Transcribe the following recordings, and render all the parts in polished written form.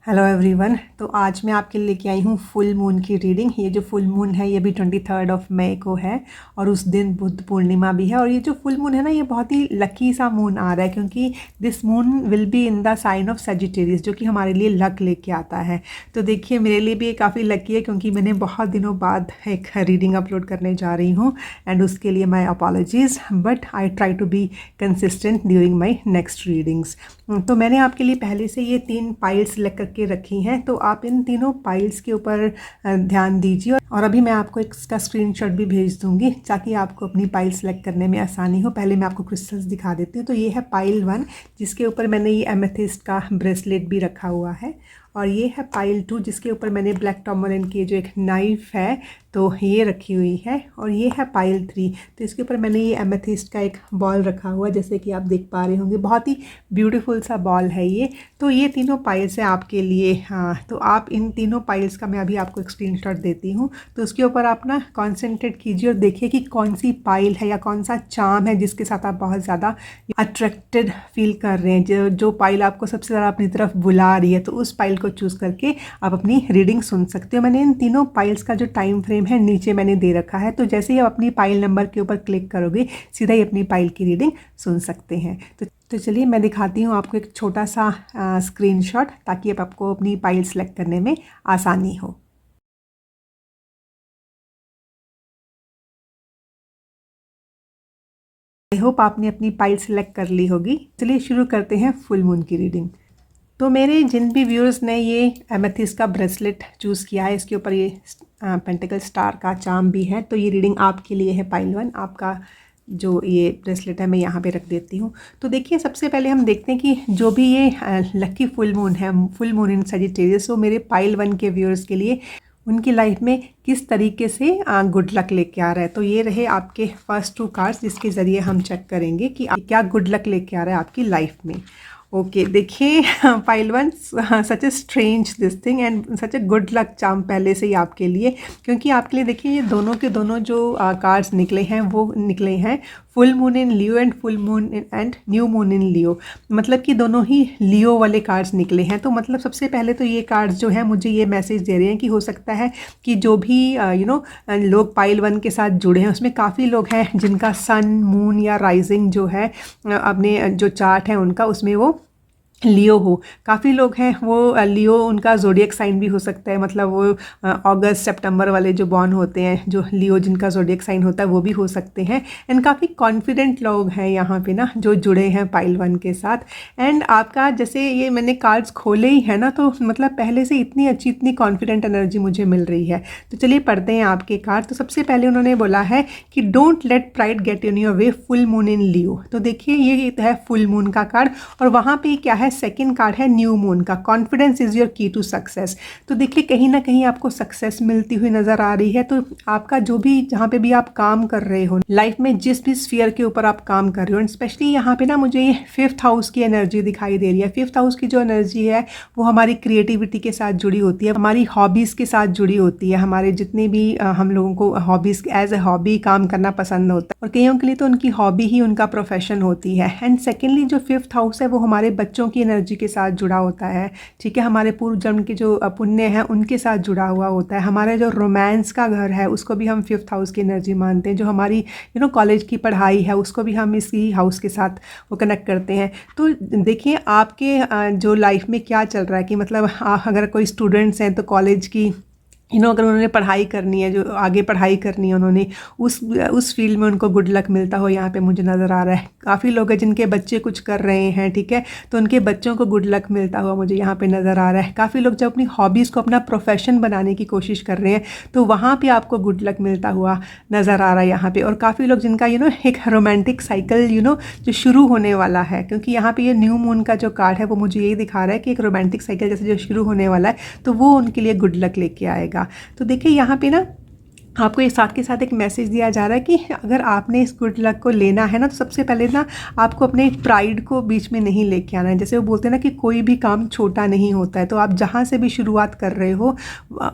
Hello everyone. तो आज मैं आपके लिए लेके आई हूँ फुल मून की रीडिंग। ये जो फुल मून है ये भी 23 मई को है और उस दिन बुद्ध पूर्णिमा भी है। और ये जो फुल मून है ना, ये बहुत ही लकी सा मून आ रहा है क्योंकि this moon will be in the sign of Sagittarius, जो कि हमारे लिए लक लेके आता है। तो देखिए मेरे लिए भी ये काफ़ी लकी है क्योंकि मैंने बहुत दिनों बाद एक रीडिंग अपलोड करने जा रही हूँ एंड उसके लिए my apologies, but I try to be consistent during my next readings. तो मैंने आपके लिए पहले से ये 3 पाइल सेलेक्ट करके रखी हैं, तो आप इन तीनों पाइल्स के ऊपर ध्यान दीजिए। और अभी मैं आपको इसका स्क्रीनशॉट भी भेज दूंगी ताकि आपको अपनी पाइल सेलेक्ट करने में आसानी हो। पहले मैं आपको क्रिस्टल्स दिखा देती हूँ। तो ये है पाइल 1, जिसके ऊपर मैंने ये एमेथिस्ट का ब्रेसलेट भी रखा हुआ है। और ये है पाइल 2, जिसके ऊपर मैंने ब्लैक टर्मोलिन की जो एक नाइफ है तो ये रखी हुई है। और ये है पाइल 3, तो इसके ऊपर मैंने ये एमेथिस्ट का एक बॉल रखा हुआ है, जैसे कि आप देख पा रहे होंगे। बहुत ही ब्यूटीफुल सा बॉल है ये। तो ये तीनों पाइल्स हैं आपके लिए। हाँ, तो आप इन तीनों पाइल्स का मैं अभी आपको एक स्क्रीनशॉट देती हूँ। तो उसके ऊपर आप ना कॉन्सेंट्रेट कीजिए और देखिए कि कौन सी पाइल है या कौन सा चार्म है जिसके साथ आप बहुत ज़्यादा अट्रैक्टेड फील कर रहे हैं। जो पाइल आपको सबसे ज़्यादा अपनी तरफ बुला रही है, तो उस पाइल को चूज़ करके आप अपनी रीडिंग सुन सकते हो। मैंने इन तीनों पाइल्स का जो टाइम फ्रेम है नीचे मैंने दे रखा है, तो जैसे ही आप अपनी पाइल नंबर के ऊपर क्लिक करोगे सीधा ही अपनी पाइल की रीडिंग सुन सकते हैं। तो चलिए मैं दिखाती हूँ आपको एक छोटा सा स्क्रीनशॉट, ताकि अब आपको अपनी पाइल सेलेक्ट करने में आसानी हो। आई होप आपने अपनी पाइल सेलेक्ट कर ली होगी। चलिए शुरू करते हैं फुल मून की रीडिंग। तो मेरे जिन भी व्यूअर्स ने ये एमेथिस्ट का ब्रेसलेट चूज़ किया है, इसके ऊपर ये पेंटिकल स्टार का चार्म भी है, तो ये रीडिंग आपके लिए है पाइल 1। आपका जो ये ब्रेसलेट है मैं यहाँ पे रख देती हूँ। तो देखिए सबसे पहले हम देखते हैं कि जो भी ये लकी फुल मून है, फुल मून इन सजिटेरियस, वो मेरे पाइल 1 के व्यूअर्स के लिए उनकी लाइफ में किस तरीके से गुड लक लेके आ रहा है। तो ये रहे आपके फर्स्ट 2 कार्ड्स, जिसके ज़रिए हम चेक करेंगे कि क्या गुड लक लेके आ रहा है आपकी लाइफ में। ओके, देखिए pile 1, such a strange this thing and such a good luck charm पहले से ही आपके लिए, क्योंकि आपके लिए देखिए ये दोनों के दोनों जो कार्ड्स निकले हैं वो निकले हैं full moon in Leo and full moon and new moon in Leo. मतलब कि दोनों ही लियो वाले कार्ड्स निकले हैं। तो मतलब सबसे पहले तो ये कार्ड्स जो है मुझे ये मैसेज दे रहे हैं कि हो सकता है कि जो भी लोग पाइल 1 के साथ जुड़े हैं उसमें काफ़ी लोग हैं जिनका सन, मून या राइजिंग जो है अपने जो चार्ट है उनका, उसमें वो लियो हो। काफ़ी लोग हैं वो लियो, उनका जोडियक साइन भी हो सकता है। मतलब वो अगस्त सितंबर वाले जो बॉर्न होते हैं, जो लियो जिनका जोडियक साइन होता है, वो भी हो सकते हैं। एंड काफ़ी कॉन्फिडेंट लोग हैं यहाँ पे ना जो जुड़े हैं पाइल 1 के साथ। एंड आपका जैसे ये मैंने कार्ड्स खोले ही है ना, तो मतलब पहले से इतनी अच्छी, इतनी कॉन्फिडेंट एनर्जी मुझे मिल रही है। तो चलिए पढ़ते हैं आपके कार्ड। तो सबसे पहले उन्होंने बोला है कि don't let pride get in your way, full moon in Leo. तो देखिए ये है फुल मून का कार्ड और वहाँ पे क्या है, सेकंड कार्ड है न्यू मून का, कॉन्फिडेंस इज योर की टू सक्सेस। तो देखिए कहीं ना कहीं आपको सक्सेस मिलती हुई नजर आ रही है। तो आपका जो भी, जहाँ पे भी आप काम कर रहे हो लाइफ में, जिस भी स्फीयर के ऊपर आप काम कर रहे हो, स्पेशली यहाँ पे ना मुझे ये 5th हाउस की एनर्जी दिखाई दे रही है। 5th हाउस की जो एनर्जी है वो हमारी क्रिएटिविटी के साथ जुड़ी होती है, हमारी हॉबीज़ के साथ जुड़ी होती है। हमारे जितने भी हम लोगों को हॉबीज़ एज ए हॉबी काम करना पसंद होता है, और कईयों के लिए तो उनकी हॉबी ही उनका प्रोफेशन होती है। एंड सेकेंडली जो 5th हाउस है वो हमारे बच्चों की एनर्जी के साथ जुड़ा होता है। ठीक है, हमारे पूर्व जन्म के जो पुण्य हैं उनके साथ जुड़ा हुआ होता है। हमारे जो रोमांस का घर है उसको भी हम 5th हाउस की एनर्जी मानते हैं। जो हमारी कॉलेज की पढ़ाई है उसको भी हम इसी हाउस के साथ वो कनेक्ट करते हैं। तो देखिए आपके जो लाइफ में क्या चल रहा है कि मतलब अगर कोई स्टूडेंट्स हैं तो कॉलेज की अगर उन्होंने पढ़ाई करनी है, जो आगे पढ़ाई करनी है उन्होंने, उस फील्ड में उनको गुड लक मिलता हो, यहाँ पे मुझे नज़र आ रहा है। काफ़ी लोग हैं जिनके बच्चे कुछ कर रहे हैं, ठीक है, तो उनके बच्चों को गुड लक मिलता हुआ मुझे यहाँ पे नज़र आ रहा है। काफ़ी लोग जब अपनी हॉबीज़ को अपना प्रोफेशन बनाने की कोशिश कर रहे हैं तो वहाँ पर आपको गुड लक मिलता हुआ नज़र आ रहा है यहाँ पर। और काफ़ी लोग जिनका एक रोमांटिक साइकिल जो शुरू होने वाला है, क्योंकि यहाँ पर ये न्यू मून का जो कार्ड है वो मुझे यही दिखा रहा है कि एक रोमांटिक साइकिल जैसे जो शुरू होने वाला है, तो वो उनके लिए गुड लक लेके आएगा। तो देखिए यहाँ पे ना आपको एक साथ के साथ एक मैसेज दिया जा रहा है कि अगर आपने इस गुड लक को लेना है ना, तो सबसे पहले ना आपको अपने प्राइड को बीच में नहीं लेके आना है। जैसे वो बोलते हैं ना कि कोई भी काम छोटा नहीं होता है, तो आप जहाँ से भी शुरुआत कर रहे हो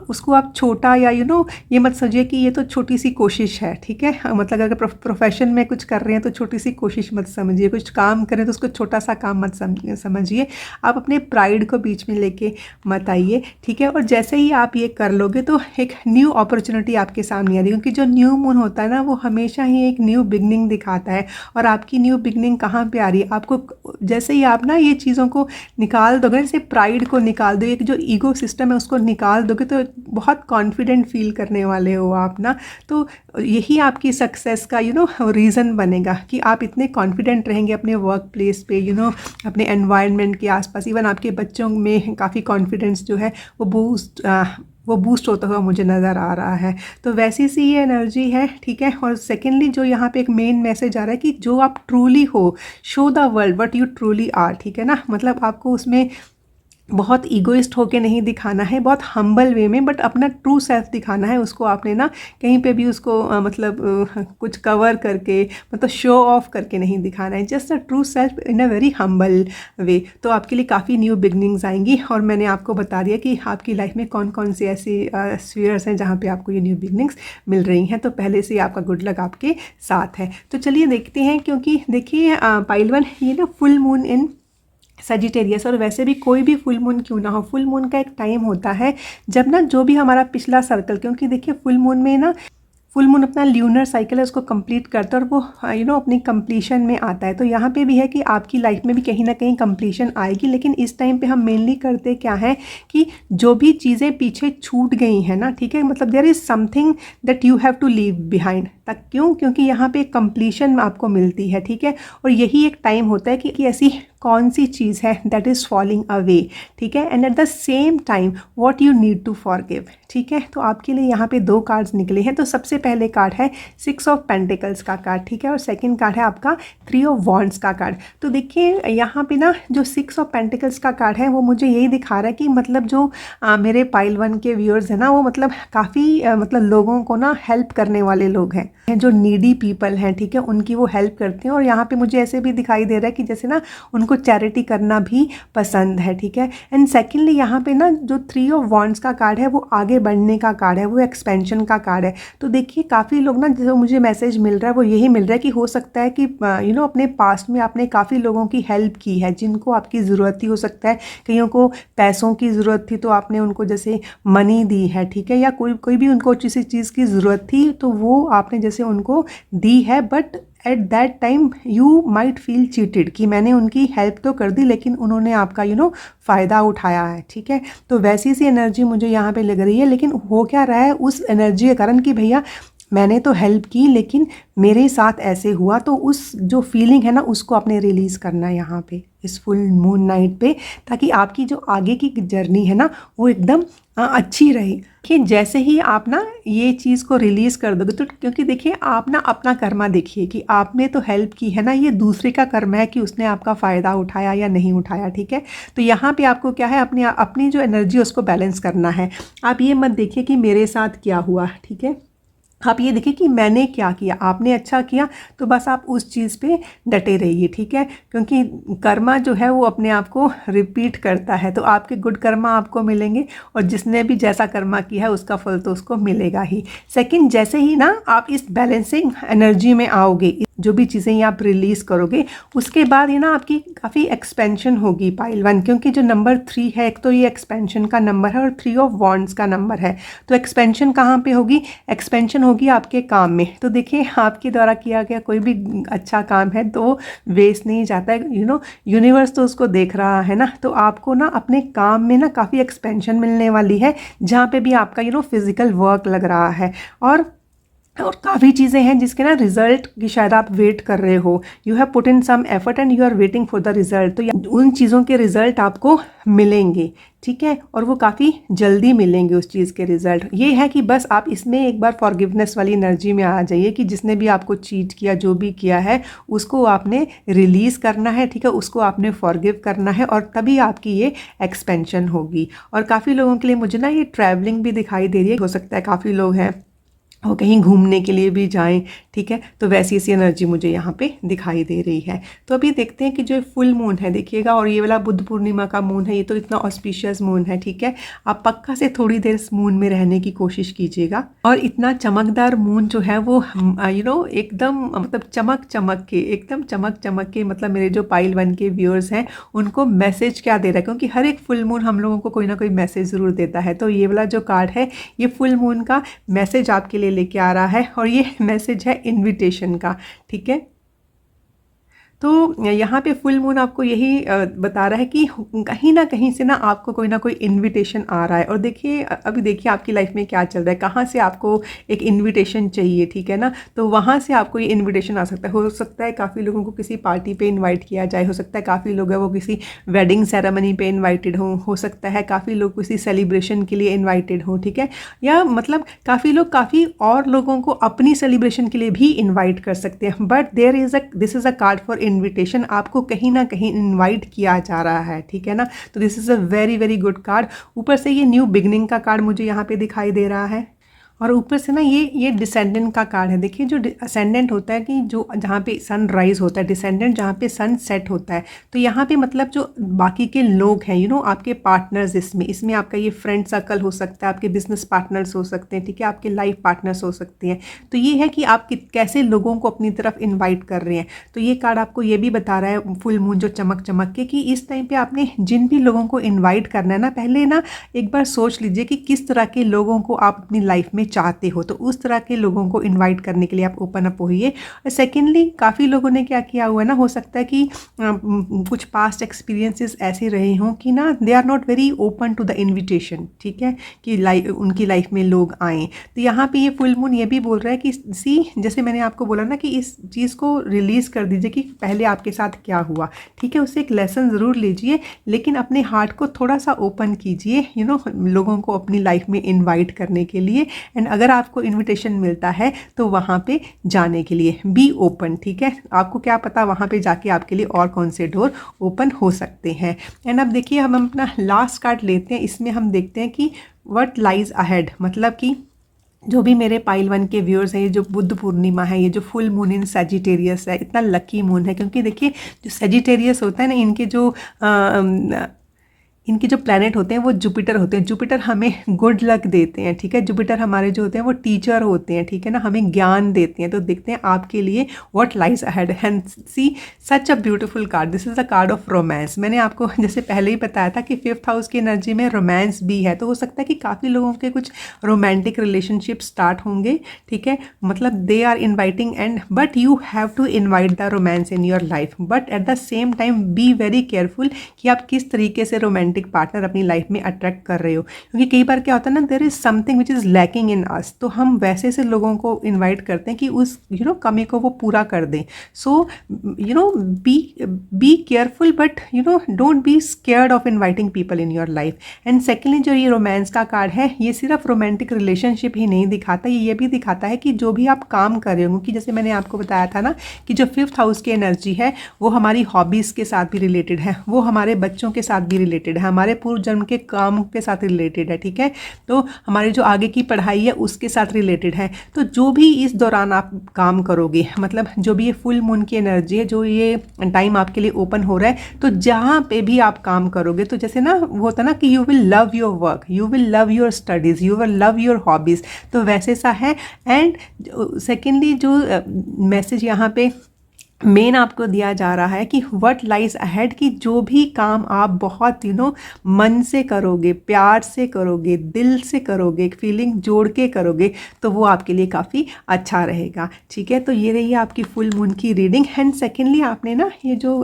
उसको आप छोटा या ये मत समझिए कि ये तो छोटी सी कोशिश है, ठीक है। मतलब अगर प्रोफेशन में कुछ कर रहे हैं तो छोटी सी कोशिश मत समझिए, कुछ काम करें तो उसको छोटा सा काम मत समझिए। आप अपने प्राइड को बीच में लेके मत आइए, ठीक है। और जैसे ही आप ये कर लोगे तो एक न्यू अपॉर्चुनिटी आपके सामने आ रही है, क्योंकि जो न्यू मून होता है ना वो हमेशा ही एक न्यू बिगनिंग दिखाता है। और आपकी न्यू बिगनिंग कहाँ पे आ रही है, आपको जैसे ही आप ना ये चीज़ों को निकाल दोगे, जैसे प्राइड को निकाल दोगे, जो ईगो सिस्टम है उसको निकाल दोगे, तो बहुत कॉन्फिडेंट फील करने वाले हो आप ना। तो यही आपकी सक्सेस का रीज़न बनेगा कि आप इतने कॉन्फिडेंट रहेंगे अपने वर्क प्लेस पे, अपने एनवायरनमेंट के आसपास। इवन आपके बच्चों में काफ़ी कॉन्फिडेंस जो है वो बूस्ट होता हुआ मुझे नज़र आ रहा है। तो वैसी सी ये एनर्जी है, ठीक है। और सेकेंडली जो यहाँ पे एक मेन मैसेज आ रहा है कि जो आप ट्रूली हो, show the world what you truly are, ठीक है ना। मतलब आपको उसमें बहुत ईगोइस्ट होके नहीं दिखाना है, बहुत हम्बल वे में, बट अपना ट्रू सेल्फ दिखाना है। उसको आपने ना कहीं पे भी उसको कुछ कवर करके, मतलब शो ऑफ करके नहीं दिखाना है, just a true self in a very humble way. तो आपके लिए काफ़ी न्यू बिगनिंग्स आएंगी। और मैंने आपको बता दिया कि आपकी लाइफ में कौन कौन सी ऐसी स्फीयर्स हैं जहाँ पे आपको ये न्यू बिगनिंग्स मिल रही हैं। तो पहले से आपका गुड लक आपके साथ है। तो चलिए देखते हैं, क्योंकि देखिए पाइल वन ये ना फुल मून इन सजिटेरियस, और वैसे भी कोई भी फुल मून क्यों ना हो, फुल मून का एक टाइम होता है जब ना जो भी हमारा पिछला सर्कल, क्योंकि देखिए फुल मून में ना फुल मून अपना ल्यूनर साइकिल है उसको कंप्लीट करता है और वो अपनी कंप्लीशन में आता है। तो यहाँ पे भी है कि आपकी लाइफ में भी कहीं ना कहीं कंप्लीशन आएगी, लेकिन इस टाइम पे हम मेनली करते क्या है कि जो भी चीज़ें पीछे छूट गई हैं ना, ठीक है, मतलब there is something that you have to leave behind. तक क्यों? क्योंकि यहाँ पे कंप्लीशन आपको मिलती है, ठीक है। और यही एक टाइम होता है कि ऐसी कौन सी चीज़ है दैट इज़ फॉलिंग अवे, ठीक है। And at the same time what you need to forgive, ठीक है। तो आपके लिए यहाँ पे 2 कार्ड्स निकले हैं। तो सबसे पहले कार्ड है 6 ऑफ पेंटिकल्स का कार्ड, ठीक है। और सेकंड कार्ड है आपका 3 ऑफ वॉन्ड्स का कार्ड। तो देखिए यहाँ पे ना जो 6 ऑफ पेंटिकल्स का कार्ड है वो मुझे यही दिखा रहा है कि मतलब जो मेरे पाइल वन के व्यूअर्स हैं ना, वो मतलब काफ़ी मतलब लोगों को ना हेल्प करने वाले लोग हैं, जो नीडी पीपल हैं, ठीक है, उनकी वो हेल्प करते हैं। और यहाँ पे मुझे ऐसे भी दिखाई दे रहा है कि जैसे ना उनको चैरिटी करना भी पसंद है, ठीक है। एंड सेकेंडली यहाँ पे ना जो 3 ऑफ वॉन्ड्स का कार्ड है वो आगे बढ़ने का कार्ड है, वो एक्सपेंशन का कार्ड है। तो देखिए काफ़ी लोग ना, जो मुझे मैसेज मिल रहा है वो यही मिल रहा है कि हो सकता है कि अपने पास्ट में आपने काफ़ी लोगों की हेल्प की है जिनको आपकी ज़रूरत थी। हो सकता है कईयों को पैसों की ज़रूरत थी तो आपने उनको जैसे मनी दी है, ठीक है, या कोई भी उनको किसी चीज़ की ज़रूरत थी तो वो आपने जैसे उनको दी है। But at that time you might feel cheated कि मैंने उनकी हेल्प तो कर दी लेकिन उन्होंने आपका फ़ायदा उठाया है, ठीक है। तो वैसी सी एनर्जी मुझे यहाँ पे लग रही है। लेकिन हो क्या रहा है उस एनर्जी के कारण कि भैया मैंने तो हेल्प की लेकिन मेरे साथ ऐसे हुआ, तो उस जो फीलिंग है ना उसको आपने रिलीज़ करना है यहाँ पे इस फुल मून नाइट पे, ताकि आपकी जो आगे की जर्नी है ना वो एकदम अच्छी रहे। कि जैसे ही आप ना ये चीज़ को रिलीज़ कर दोगे तो, क्योंकि देखिए आप ना अपना कर्मा देखिए कि आपने तो हेल्प की है ना, ये दूसरे का कर्म है कि उसने आपका फ़ायदा उठाया या नहीं उठाया, ठीक है। तो यहाँ पे आपको क्या है, अपनी जो एनर्जी है उसको बैलेंस करना है। आप ये मत देखिए कि मेरे साथ क्या हुआ, ठीक है, आप ये देखिए कि मैंने क्या किया। आपने अच्छा किया तो बस आप उस चीज़ पे डटे रहिए, ठीक है, क्योंकि कर्मा जो है वो अपने आप को रिपीट करता है। तो आपके गुड कर्मा आपको मिलेंगे और जिसने भी जैसा कर्मा किया है उसका फल तो उसको मिलेगा ही। सेकंड, जैसे ही ना आप इस बैलेंसिंग एनर्जी में आओगे, जो भी चीज़ें ये आप रिलीज़ करोगे, उसके बाद ये ना आपकी काफ़ी एक्सपेंशन होगी पाइल वन, क्योंकि जो नंबर 3 है, एक तो ये एक्सपेंशन का नंबर है और 3 ऑफ वॉन्ड्स का नंबर है। तो एक्सपेंशन कहाँ पे होगी? एक्सपेंशन होगी आपके काम में। तो देखिए आपके द्वारा किया गया कोई भी अच्छा काम है तो वेस्ट नहीं जाता है, यूनिवर्स तो उसको देख रहा है ना। तो आपको ना अपने काम में ना काफ़ी एक्सपेंशन मिलने वाली है, जहाँ पे भी आपका फिजिकल वर्क लग रहा है। और काफ़ी चीज़ें हैं जिसके ना रिजल्ट की शायद आप वेट कर रहे हो। You have put in some effort and you are waiting for the result. तो उन चीज़ों के रिजल्ट आपको मिलेंगे, ठीक है, और वो काफ़ी जल्दी मिलेंगे उस चीज़ के रिजल्ट। ये है कि बस आप इसमें एक बार फॉरगिवनेस वाली एनर्जी में आ जाइए कि जिसने भी आपको चीट किया, जो भी किया है उसको आपने रिलीज़ करना है, ठीक है, उसको आपने फॉरगिव करना है, और तभी आपकी ये एक्सपेंशन होगी। और काफ़ी लोगों के लिए मुझे ना ये ट्रैवलिंग भी दिखाई दे रही है। हो सकता है काफ़ी लोग हैं और कहीं घूमने के लिए भी जाएं, ठीक है। तो वैसी ऐसी एनर्जी मुझे यहाँ पे दिखाई दे रही है। तो अभी देखते हैं कि जो फुल मून है देखिएगा, और ये वाला बुद्ध पूर्णिमा का मून है, ये तो इतना ऑस्पिशियस मून है, ठीक है। आप पक्का से थोड़ी देर इस मून में रहने की कोशिश कीजिएगा। और इतना चमकदार मून जो है वो एकदम मतलब चमक चमक के, एकदम चमक चमक के, मतलब मेरे जो पाइल 1 के व्यूअर्स हैं उनको मैसेज क्या दे रहा है, क्योंकि हर एक फुल मून हम लोगों को कोई ना कोई मैसेज ज़रूर देता है। तो ये वाला जो कार्ड है ये फुल मून का मैसेज आपके लिए लेके आ रहा है, और ये मैसेज है इनविटेशन का, ठीक है। तो यहाँ पे फुल मून आपको यही बता रहा है कि कहीं ना कहीं से ना आपको कोई ना कोई इनविटेशन आ रहा है। और देखिए अभी देखिए आपकी लाइफ में क्या चल रहा है, कहाँ से आपको एक इनविटेशन चाहिए, ठीक है ना। तो वहाँ से आपको ये इनविटेशन आ सकता है। हो सकता है काफ़ी लोगों को किसी पार्टी पे इनवाइट किया जाए, हो सकता है काफ़ी लोग हैं वो किसी वेडिंग सेरेमनी पे इन्वाइटेड हों, हो सकता है काफ़ी लोग किसी सेलिब्रेशन के लिए इन्वाइटेड हों, ठीक है। या मतलब काफ़ी लोग काफ़ी और लोगों को अपनी सेलिब्रेशन के लिए भी इन्वाइट कर सकते हैं। But this is a card for invitation, आपको कहीं ना कहीं इनवाइट किया जा रहा है, ठीक है ना। तो this is a very very good card. ऊपर से ये न्यू बिगनिंग का कार्ड मुझे यहाँ पे दिखाई दे रहा है। और ऊपर से ना ये डिसेंडेंट का कार्ड है। देखिए जो असेंडेंट होता है कि जो जहाँ पे सन राइज होता है, डिसेंडेंट जहाँ पे सन सेट होता है। तो यहाँ पे मतलब जो बाकी के लोग हैं आपके पार्टनर्स, इसमें आपका ये फ्रेंड सर्कल हो सकता है, आपके बिजनेस पार्टनर्स हो सकते हैं, ठीक है, आपके लाइफ पार्टनर्स हो सकते हैं। तो ये है कि आप कैसे लोगों को अपनी तरफ इन्वाइट कर रहे हैं। तो ये कार्ड आपको ये भी बता रहा है फुल मून जो चमक चमक के, कि इस टाइम पे आपने जिन भी लोगों को इन्वाइट करना है ना, पहले ना एक बार सोच लीजिए कि किस तरह के लोगों को आप अपनी लाइफ में चाहते हो। तो उस तरह के लोगों को इनवाइट करने के लिए आप ओपन अप होइए। और सेकेंडली काफ़ी लोगों ने क्या किया हुआ है ना, हो सकता है कि कुछ पास्ट एक्सपीरियंसेस ऐसे रहे हों कि ना they are not very open to the invitation, ठीक है, कि उनकी लाइफ में लोग आएँ। तो यहाँ पे ये फुल मून ये भी बोल रहा है कि जैसे मैंने आपको बोला ना कि इस चीज़ को रिलीज़ कर दीजिए कि पहले आपके साथ क्या हुआ, ठीक है। उससे एक लेसन ज़रूर लीजिए, लेकिन अपने हार्ट को थोड़ा सा ओपन कीजिए लोगों को अपनी लाइफ में इन्वाइट करने के लिए। एंड अगर आपको इनविटेशन मिलता है तो वहाँ पे जाने के लिए बी ओपन, ठीक है। आपको क्या पता वहाँ पे जाके आपके लिए और कौन से डोर ओपन हो सकते हैं। एंड अब देखिए हम अपना लास्ट कार्ड लेते हैं। इसमें हम देखते हैं कि व्हाट लाइज अहेड, मतलब कि जो भी मेरे पाइल 1 के व्यूअर्स हैं, ये जो बुद्ध पूर्णिमा है, ये जो फुल मून इन सेजिटेरियस है, इतना लकी मून है, क्योंकि देखिए जो सेजिटेरियस होता है ना, इनके जो प्लैनेट होते हैं वो जुपिटर होते हैं। जुपिटर हमें गुड लक देते हैं, ठीक है। जुपिटर हमारे जो होते हैं वो टीचर होते हैं, ठीक है ना, हमें ज्ञान देते हैं। तो देखते हैं आपके लिए what lies ahead. And see such a beautiful card, this is a card of romance. मैंने आपको जैसे पहले ही बताया था कि 5th हाउस की एनर्जी में रोमांस भी है। तो हो सकता है कि काफ़ी लोगों के कुछ रोमांटिक रिलेशनशिप स्टार्ट होंगे, ठीक है। मतलब they are inviting but you have to invite the romance in your life. But at the same time be very careful कि आप किस तरीके से रोमांटिक पार्टनर अपनी लाइफ में अट्रैक्ट कर रहे हो। क्योंकि कई बार क्या होता है ना, there is something which is lacking in us. तो हम वैसे से लोगों को इनवाइट करते हैं कि उस कमी को वो पूरा कर दें। So be careful, but don't be scared of inviting people in your life. And secondly जो ये रोमांस का कार्ड है, ये सिर्फ रोमांटिक रिलेशनशिप ही नहीं दिखाता, ये भी दिखाता है कि जो भी आप काम कर रहे हो, कि जैसे मैंने आपको बताया था ना कि जो 5th हाउस की एनर्जी है वो हमारी हॉबीज़ के साथ भी रिलेटेड है, वो हमारे बच्चों के साथ भी रिलेटेड है, हमारे पूर्व जन्म के काम के साथ रिलेटेड है, ठीक है। तो हमारी जो आगे की पढ़ाई है उसके साथ रिलेटेड है। तो जो भी इस दौरान आप काम करोगे, मतलब जो भी ये फुल मून की एनर्जी है, जो ये टाइम आपके लिए ओपन हो रहा है, तो जहाँ पे भी आप काम करोगे, तो जैसे ना वो होता ना कि you will love your work, you will love your studies, you will love your hobbies. तो वैसे सा है। एंड सेकेंडली जो मैसेज यहाँ पे मेन आपको दिया जा रहा है कि व्हाट लाइज अहेड, कि जो भी काम आप बहुत मन से करोगे, प्यार से करोगे, दिल से करोगे, फीलिंग जोड़ के करोगे, तो वो आपके लिए काफ़ी अच्छा रहेगा, ठीक है। तो ये रही आपकी फुल मून की रीडिंग। एंड सेकेंडली आपने ना ये जो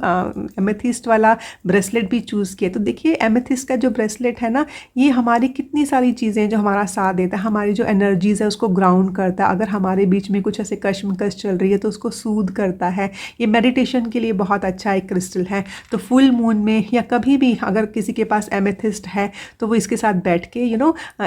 एमेथिस्ट वाला ब्रेसलेट भी चूज़ किया। तो देखिए एमेथिस्ट का जो ब्रेसलेट है ना, ये हमारी कितनी सारी चीज़ें जो हमारा साथ देता है, हमारी जो एनर्जीज़ है उसको ग्राउंड करता है। अगर हमारे बीच में कुछ ऐसे कश्मकश चल रही है तो उसको सूद करता है। ये मेडिटेशन के लिए बहुत अच्छा एक क्रिस्टल है। तो फुल मून में या कभी भी अगर किसी के पास एमेथिस्ट है तो वो इसके साथ बैठ के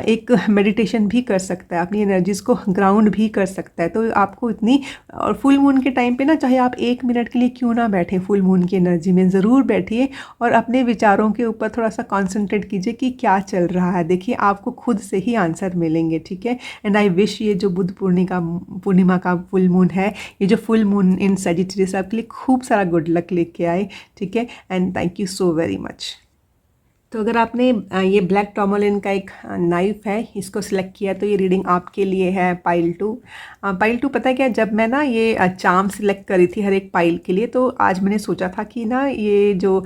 एक मेडिटेशन भी कर सकता है, अपनी एनर्जीज़ को ग्राउंड भी कर सकता है। तो आपको इतनी, और फुल मून के टाइम पे ना चाहे आप 1 मिनट के लिए क्यों ना बैठें, फुल मून की एनर्जी में ज़रूर बैठिए और अपने विचारों के ऊपर थोड़ा सा कॉन्सेंट्रेट कीजिए कि क्या चल रहा है। देखिए आपको खुद से ही आंसर मिलेंगे, ठीक है। एंड आई विश ये जो बुध पूर्णिमा का फुल मून है, ये जो फुल मून इन सजिटेरियस आपके लिए खूब सारा गुड लक लेके आए, ठीक है। And thank you so very much. तो अगर आपने ये ब्लैक टॉर्मोलिन का एक नाइफ है इसको सिलेक्ट किया तो ये रीडिंग आपके लिए है पाइल 2। पाइल 2 पता है क्या, जब मैं ना ये चार्म सिलेक्ट करी थी हर एक पाइल के लिए, तो आज मैंने सोचा था कि ना ये जो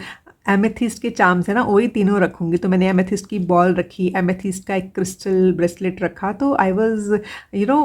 एमेथिस्ट के चार्म्स है ना वही तीनों रखूँगी। तो मैंने एमेथिस्ट की बॉल रखी, एमेथिस्ट का एक क्रिस्टल ब्रेसलेट रखा। तो I was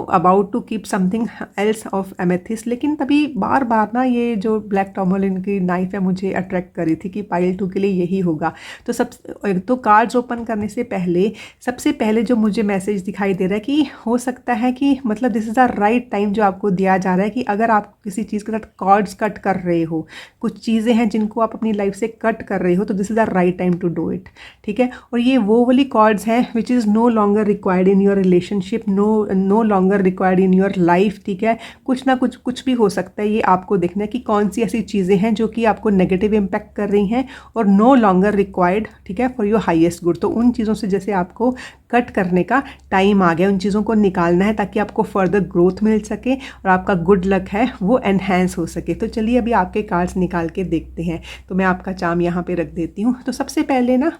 about to keep something else of amethyst, लेकिन तभी बार बार ना ये जो ब्लैक टॉर्मोलिन की नाइफ है मुझे अट्रैक्ट करी थी कि पाइल 2 के लिए यही होगा। तो कार्ड्स ओपन करने से पहले सबसे पहले जो मुझे मैसेज दिखाई दे रहा है कि हो सकता है कि मतलब this is the right time जो आपको दिया जा रहा है कि अगर आप किसी चीज़ के साथ कार्ड्स कट कर रहे हो, कुछ चीज़ें हैं जिनको आप अपनी लाइफ से कट कर रहे हो, तो this is the right time to do it, ठीक है। और ये वो वाली कॉर्ड्स हैं which is no longer required in your relationship, no longer required in your life, ठीक है। कुछ ना कुछ भी हो सकता है। ये आपको देखना है कि कौन सी ऐसी चीज़ें हैं जो कि आपको नेगेटिव इम्पैक्ट कर रही हैं और नो लॉन्गर रिक्वायर्ड, ठीक है, फॉर योर हाईएस्ट गुड। तो उन चीज़ों से जैसे आपको कट करने का टाइम आ गया, उन चीज़ों को निकालना है ताकि आपको फर्दर ग्रोथ मिल सके और आपका गुड लक है वो एनहेंस हो सके। तो चलिए अभी आपके कार्ड्स निकाल के देखते हैं। तो मैं आपका चार्म यहाँ पे रख देती हूँ। तो सबसे पहले ना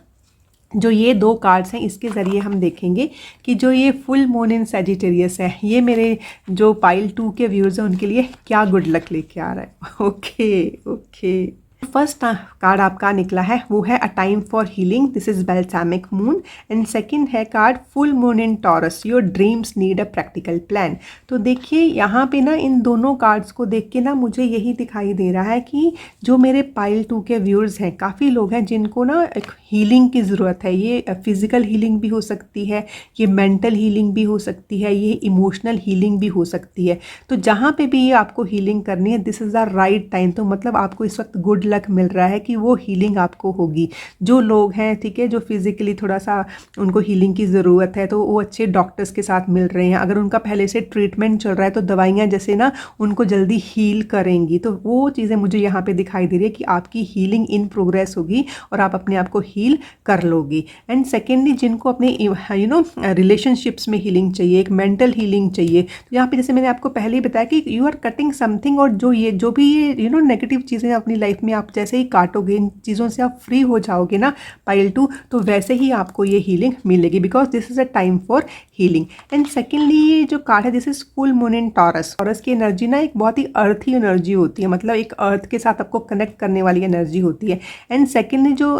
जो ये 2 कार्ड्स हैं इसके ज़रिए हम देखेंगे कि जो ये फुल मून इन सजिटेरियस है ये मेरे जो पाइल 2 के व्यूअर्स हैं उनके लिए क्या गुड लक लेके आ रहा है। ओके फर्स्ट कार्ड आपका निकला है वो है a time for healing, this is balsamic moon. And second है card full moon in Taurus, your dreams need a practical plan. तो देखिए यहाँ पे ना इन दोनों कार्ड्स को देख के ना मुझे यही दिखाई दे रहा है कि जो मेरे पाइल 2 के व्यूअर्स हैं, काफ़ी लोग हैं जिनको ना एक हीलिंग की ज़रूरत है। ये फिज़िकल हीलिंग भी हो सकती है, ये मेंटल हीलिंग भी हो सकती है, ये इमोशनल हीलिंग भी हो सकती है। तो जहाँ पे भी ये आपको हीलिंग करनी है this is the right time. तो मतलब आपको इस वक्त गुड लक मिल रहा है कि वो हीलिंग आपको होगी। जो लोग हैं, ठीक है, जो फिज़िकली थोड़ा सा उनको हीलिंग की ज़रूरत है तो वो अच्छे डॉक्टर्स के साथ मिल रहे हैं। अगर उनका पहले से ट्रीटमेंट चल रहा है तो दवाइयाँ जैसे ना उनको जल्दी हील करेंगी। तो वो चीज़ें मुझे यहाँ पे दिखाई दे रही है कि आपकी हीलिंग इन प्रोग्रेस होगी और आप अपने आप को हील कर लोगी। एंड सेकेंडली जिनको अपने रिलेशनशिप्स में हीलिंग चाहिए, एक मेंटल हीलिंग चाहिए, तो यहाँ पे जैसे मैंने आपको पहले ही बताया कि यू आर कटिंग समथिंग, और जो भी ये नेगेटिव चीज़ें अपनी लाइफ में आप जैसे ही काटोगे, इन चीज़ों से आप फ्री हो जाओगे ना पाइल 2, तो वैसे ही आपको ये हीलिंग मिलेगी because this is a time for healing. And secondly ये जो कार्ड है this is full moon in taurus. Taurus की एनर्जी ना एक बहुत ही अर्थी एनर्जी होती है, मतलब एक अर्थ के साथ आपको कनेक्ट करने वाली एनर्जी होती है। एंड सेकेंडली जो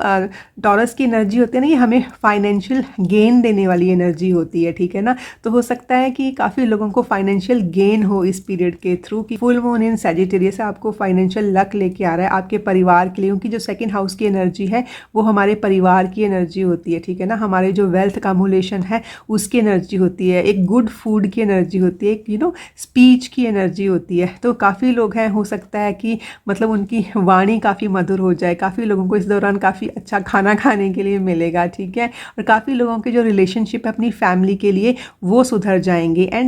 टॉरस की एनर्जी होती है ना, ये हमें फाइनेंशियल गेन देने वाली एनर्जी होती है, ठीक है ना। तो हो सकता है कि काफ़ी लोगों को फाइनेंशियल गेन हो इस पीरियड के थ्रू, कि फुल मून इन सजिटेरियस आपको फाइनेंशियल लक लेके आ रहा है आपके परिवार के लिए, क्योंकि जो सेकंड हाउस की एनर्जी है वो हमारे परिवार की एनर्जी होती है, ठीक है ना। हमारे जो वेल्थ कम्युलेशन है उसकी एनर्जी होती है, एक गुड फूड की एनर्जी होती है, एक स्पीच की एनर्जी होती है। तो काफ़ी लोग हैं, हो सकता है कि मतलब उनकी वाणी काफ़ी मधुर हो जाए, काफ़ी लोगों को इस दौरान काफ़ी अच्छा खाना खाने के लिए मिलेगा, ठीक है। और काफ़ी लोगों के जो रिलेशनशिप है अपनी फैमिली के लिए वो सुधर जाएंगे। And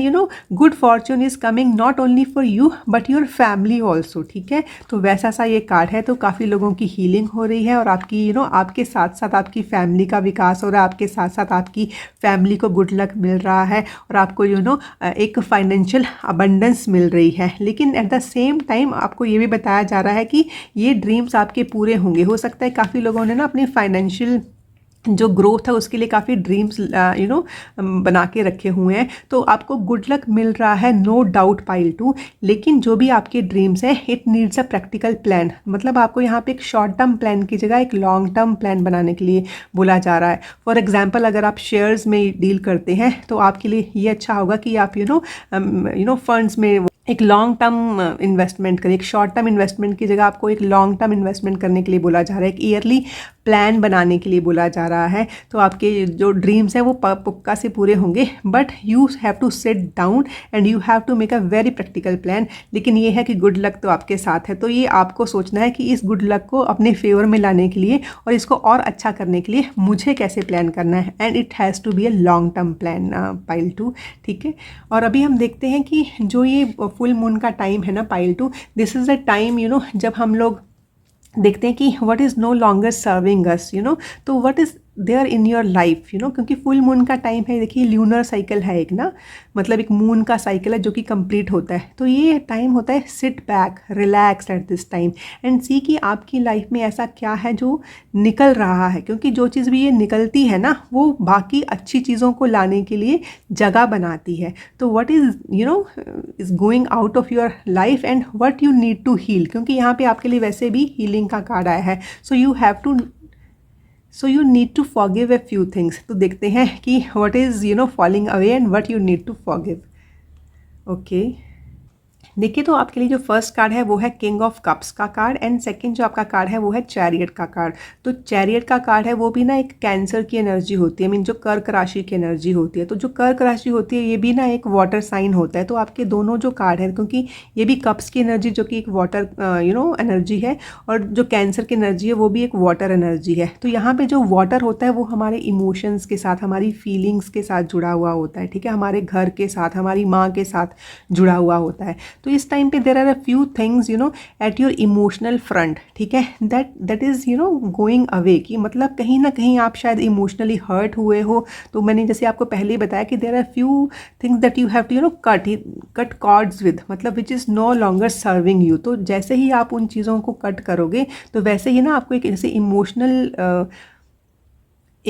good Fortune is coming not only for you but your family also, ठीक है। तो वैसा सा ये कार्ड है। तो काफ़ी लोगों की हीलिंग हो रही है और आपकी आपके साथ साथ आपकी फैमिली का विकास हो रहा है, आपके साथ साथ आपकी फैमिली को गुड लक मिल रहा है और आपको एक फाइनेंशियल अबंडेंस मिल रही है। लेकिन एट द सेम टाइम आपको ये भी बताया जा रहा है कि ये ड्रीम्स आपके पूरे होंगे। हो सकता है काफ़ी लोगों ने ना अपनी फाइनेंशियल जो ग्रोथ है उसके लिए काफ़ी ड्रीम्स बना के रखे हुए हैं। तो आपको गुड लक मिल रहा है, नो डाउट पाइल 2। लेकिन जो भी आपके ड्रीम्स हैं it needs a practical plan. मतलब आपको यहाँ पे एक शॉर्ट टर्म प्लान की जगह एक लॉन्ग टर्म प्लान बनाने के लिए बोला जा रहा है। फॉर एग्जांपल अगर आप शेयर्स में डील करते हैं तो आपके लिए ये अच्छा होगा कि आप फंड्स में एक लॉन्ग टर्म इन्वेस्टमेंट करें। एक शॉर्ट टर्म इन्वेस्टमेंट की जगह आपको एक लॉन्ग टर्म इन्वेस्टमेंट करने के लिए बोला जा रहा है। एक ईयरली प्लान बनाने के लिए बोला जा रहा है। तो आपके जो ड्रीम्स हैं वो पक्का से पूरे होंगे, but you have to sit down and you have to make a very practical plan. लेकिन ये है कि गुड लक तो आपके साथ है, तो ये आपको सोचना है कि इस गुड लक को अपने फेवर में लाने के लिए और इसको और अच्छा करने के लिए मुझे कैसे प्लान करना है, and it has to be a long term plan pile 2। ठीक है, और अभी हम देखते हैं कि जो ये फुल मून का टाइम है ना pile 2, this is the time जब हम लोग देखते हैं कि what is no longer serving us, तो what is there in your life, क्योंकि फुल मून का टाइम है। देखिए ल्यूनर साइकिल है एक ना, मतलब एक मून का साइकिल है जो कि कंप्लीट होता है। तो ये टाइम होता है sit back relax at this time and see कि आपकी लाइफ में ऐसा क्या है जो निकल रहा है, क्योंकि जो चीज़ भी ये निकलती है ना वो बाकी अच्छी चीज़ों को लाने के लिए जगह बनाती है। तो what is is going out of your life and what you need to heal, क्योंकि यहाँ पे आपके लिए वैसे भी हीलिंग का कार्ड आया है। So you need to forgive a few things. तो देखते हैं कि what is falling away and what you need to forgive. Okay, देखिए तो आपके लिए जो फर्स्ट कार्ड है वो है किंग ऑफ कप्स का कार्ड एंड सेकंड जो आपका कार्ड है वो है चैरियट का कार्ड। तो चैरियट का कार्ड है वो भी ना एक कैंसर की एनर्जी होती है, मीन जो कर्क राशि की एनर्जी होती है। तो जो कर्क राशि होती है ये भी ना एक वाटर साइन होता है। तो आपके दोनों जो कार्ड है, क्योंकि ये भी कप्स की एनर्जी जो कि एक वाटर एनर्जी है, और जो कैंसर की एनर्जी है वो भी एक वाटर एनर्जी है। तो यहाँ पे जो वाटर होता है वो हमारे इमोशंस के साथ, हमारी फीलिंग्स के साथ जुड़ा हुआ होता है। ठीक है, हमारे घर के साथ, हमारी माँ के साथ जुड़ा हुआ होता है। तो इस टाइम पे there are a few things at your emotional front. ठीक है, दैट इज़ गोइंग अवे, कि मतलब कहीं ना कहीं आप शायद इमोशनली हर्ट हुए हो। तो मैंने जैसे आपको पहले ही बताया कि there are few things that you have to cut cords with, मतलब which is no longer serving you. तो जैसे ही आप उन चीज़ों को कट करोगे तो वैसे ही ना आपको एक जैसे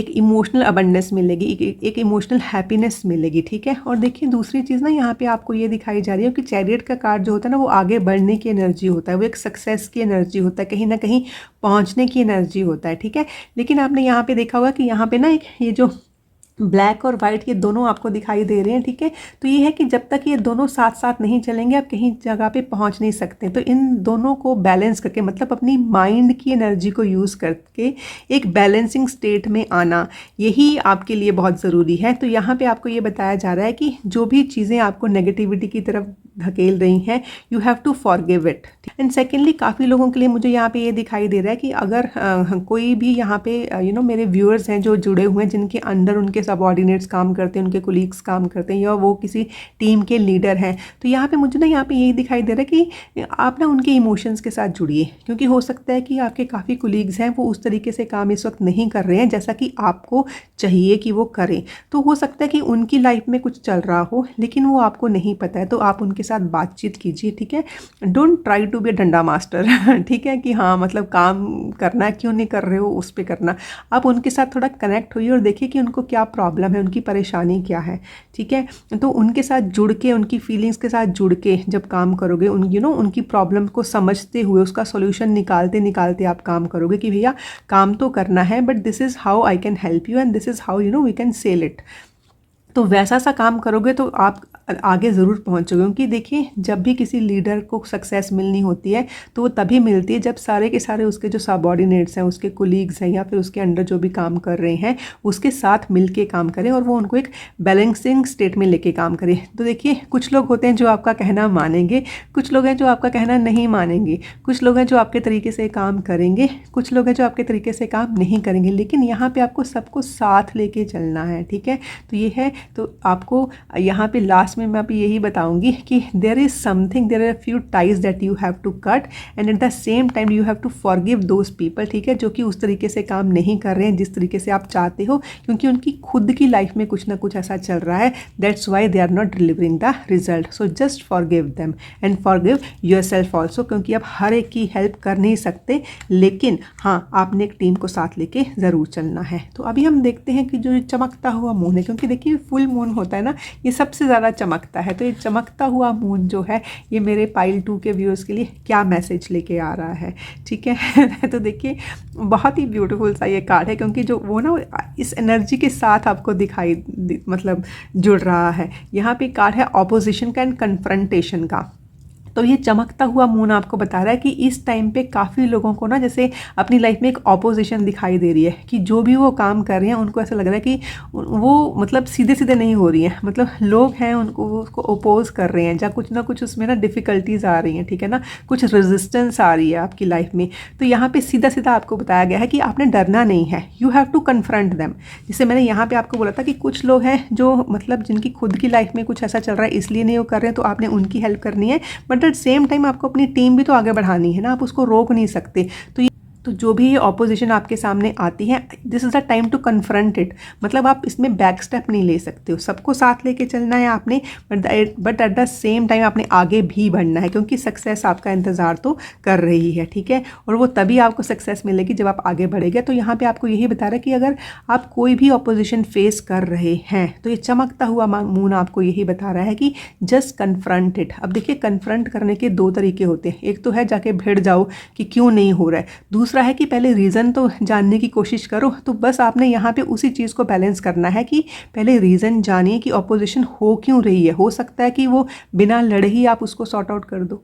इमोशनल अबंडेंस मिलेगी, एक इमोशनल हैप्पीनेस मिलेगी। ठीक है, और देखिए दूसरी चीज़ ना यहाँ पे आपको ये दिखाई जा रही है कि चैरियट का कार्ड जो होता है ना वो आगे बढ़ने की एनर्जी होता है, वो एक सक्सेस की एनर्जी होता है, कहीं ना कहीं पहुँचने की एनर्जी होता है। ठीक है, लेकिन आपने यहाँ पे देखा होगा कि यहाँ पे ना एक ये जो ब्लैक और वाइट ये दोनों आपको दिखाई दे रहे हैं। ठीक है, तो ये है कि जब तक ये दोनों साथ साथ नहीं चलेंगे आप कहीं जगह पे पहुंच नहीं सकते। तो इन दोनों को बैलेंस करके, मतलब अपनी माइंड की एनर्जी को यूज़ करके एक बैलेंसिंग स्टेट में आना, यही आपके लिए बहुत ज़रूरी है। तो यहाँ पे आपको ये बताया जा रहा है कि जो भी चीज़ें आपको नेगेटिविटी की तरफ धकेल रही हैं, you have to forgive it. And secondly काफ़ी लोगों के लिए मुझे यहाँ पे ये दिखाई दे रहा है कि अगर कोई भी यहाँ पे मेरे व्यूअर्स हैं जो जुड़े हुए हैं, जिनके अंडर उनके सबऑर्डिनेट्स काम करते हैं, उनके कोलीग्स काम करते हैं, या वो किसी टीम के लीडर हैं, तो यहाँ पे मुझे ना यहाँ पे यही दिखाई दे रहा है कि आप ना उनके इमोशंस के साथ जुड़िए, क्योंकि हो सकता है कि आपके काफ़ी कोलीग्स हैं वो उस तरीके से काम इस वक्त नहीं कर रहे हैं जैसा कि आपको चाहिए कि वो करें। तो हो सकता है कि उनकी लाइफ में कुछ चल रहा हो लेकिन वो आपको नहीं पता है, तो आप उनके साथ बातचीत कीजिए। ठीक है, don't try to be a डंडा मास्टर। ठीक है, कि हाँ मतलब काम करना है, क्यों नहीं कर रहे हो उस पर करना। आप उनके साथ थोड़ा कनेक्ट होइए और देखिए कि उनको क्या प्रॉब्लम है, उनकी परेशानी क्या है। ठीक है, तो उनके साथ जुड़ के, उनकी फीलिंग्स के साथ जुड़ के जब काम करोगे, उनकी प्रॉब्लम को समझते हुए उसका सोल्यूशन निकालते निकालते आप काम करोगे कि भैया काम तो करना है, but this is how I can help you and this is how we can sell it. तो वैसा सा काम करोगे तो आप आगे ज़रूर पहुंचोगे। क्योंकि देखिए जब भी किसी लीडर को सक्सेस मिलनी होती है तो वो तभी मिलती है जब सारे के सारे उसके जो सबऑर्डिनेट्स हैं, उसके कोलीग्स हैं, या फिर उसके अंडर जो भी काम कर रहे हैं उसके साथ मिल के काम करें और वो उनको एक बैलेंसिंग स्टेट में लेके काम करें। तो देखिए कुछ लोग होते हैं जो आपका कहना मानेंगे, कुछ लोग हैं जो आपका कहना नहीं मानेंगे, कुछ लोग हैं जो आपके तरीके से काम करेंगे, कुछ लोग हैं जो आपके तरीके से काम नहीं करेंगे, लेकिन यहाँ पर आपको सबको साथ लेके चलना है। ठीक है, तो ये है। तो आपको यहाँ पे लास्ट में मैं अभी यही बताऊंगी कि there is something, there are few ties that you have to cut and at the same time you have to forgive those people. ठीक है, जो कि उस तरीके से काम नहीं कर रहे हैं जिस तरीके से आप चाहते हो, क्योंकि उनकी खुद की लाइफ में कुछ ना कुछ ऐसा चल रहा है, that's why they are not delivering the result. So just forgive them and forgive yourself also, क्योंकि आप हर एक की हेल्प कर नहीं सकते, लेकिन हाँ आपने एक टीम को साथ लेके ज़रूर चलना है। तो अभी हम देखते हैं कि जो चमकता हुआ मून है, क्योंकि देखिए फुल मून होता है ना, ये सबसे ज़्यादा चमकता है। तो ये चमकता हुआ मून जो है ये मेरे पाइल 2 के व्यूअर्स के लिए क्या मैसेज लेके आ रहा है। ठीक है, तो देखिए बहुत ही ब्यूटीफुल सा ये कार्ड है, क्योंकि जो वो ना इस एनर्जी के साथ आपको मतलब जुड़ रहा है। यहाँ पे कार्ड है ऑपोजिशन का एंड कन्फ्रंटेशन का। तो ये चमकता हुआ मून आपको बता रहा है कि इस टाइम पे काफ़ी लोगों को ना जैसे अपनी लाइफ में एक ऑपोजिशन दिखाई दे रही है कि जो भी वो काम कर रहे हैं उनको ऐसा लग रहा है कि वो मतलब सीधे सीधे नहीं हो रही हैं, मतलब लोग हैं उनको वो उसको अपोज कर रहे हैं, या कुछ ना कुछ उसमें ना डिफ़िकल्टीज आ रही हैं, ठीक है ना, कुछ रेजिस्टेंस आ रही है आपकी लाइफ में। तो यहाँ पे सीधा सीधा आपको बताया गया है कि आपने डरना नहीं है, you have to confront them. जैसे मैंने यहाँ पे आपको बोला था कि कुछ लोग हैं जो मतलब जिनकी खुद की लाइफ में कुछ ऐसा चल रहा है इसलिए नहीं वो कर रहे हैं, तो आपने उनकी हेल्प करनी है, बट एट सेम टाइम आपको अपनी टीम भी तो आगे बढ़ानी है ना, आप उसको रोक नहीं सकते। तो जो भी ये ऑपोजिशन आपके सामने आती है, this is the time to confront it, मतलब आप इसमें बैक स्टेप नहीं ले सकते हो, सबको साथ लेके चलना है आपने, but at the same time आपने आगे भी बढ़ना है, क्योंकि सक्सेस आपका इंतज़ार तो कर रही है, ठीक है, और वो तभी आपको सक्सेस मिलेगी जब आप आगे बढ़ेंगे। तो यहाँ पे आपको यही बता रहा है कि अगर आप कोई भी ऑपोजिशन फेस कर रहे हैं तो ये चमकता हुआ मून आपको यही बता रहा है कि जस्ट कन्फ्रंट इट। अब देखिए, कन्फ्रंट करने के दो तरीके होते हैं, एक तो है जाके भिड़ जाओ कि क्यों नहीं हो रहा है, दूसरा है कि पहले रीज़न तो जानने की कोशिश करो। तो बस आपने यहाँ पे उसी चीज़ को बैलेंस करना है कि पहले रीज़न जानिए कि ऑपोजिशन हो क्यों रही है, हो सकता है कि वो बिना लड़े ही आप उसको सॉर्ट आउट कर दो,